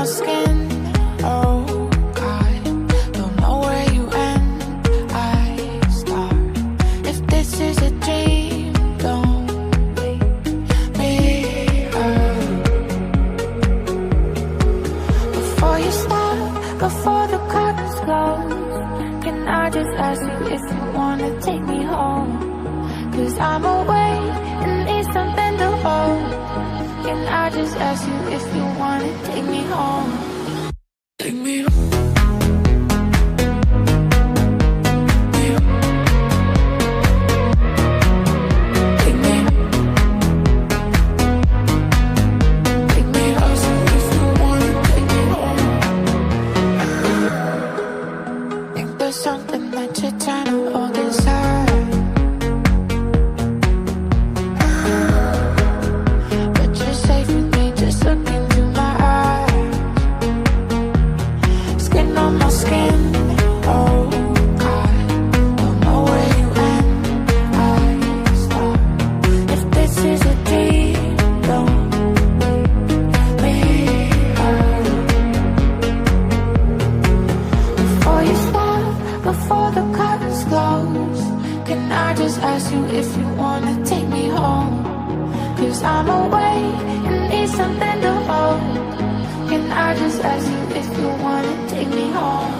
my skin. Oh God, don't know where you end, I start. If this is a dream, don't make me hurt. Before you stop, before the curtains close, can I just ask you if you wanna take me home? 'Cause I'm awake and need something to hold. Can I just ask you if you wanna take me home? Take me home. Something that you're trying to hold inside, but you're safe with me. Just look into my eyes. Skin on my skin. Oh God, don't know where you end, I start. If this is a dream, don't make me hurt. Before you stop, before the curtains close, can I just ask you if you wanna take me home? 'Cause I'm awake and need something to hold. Can I just ask you if you wanna take me home?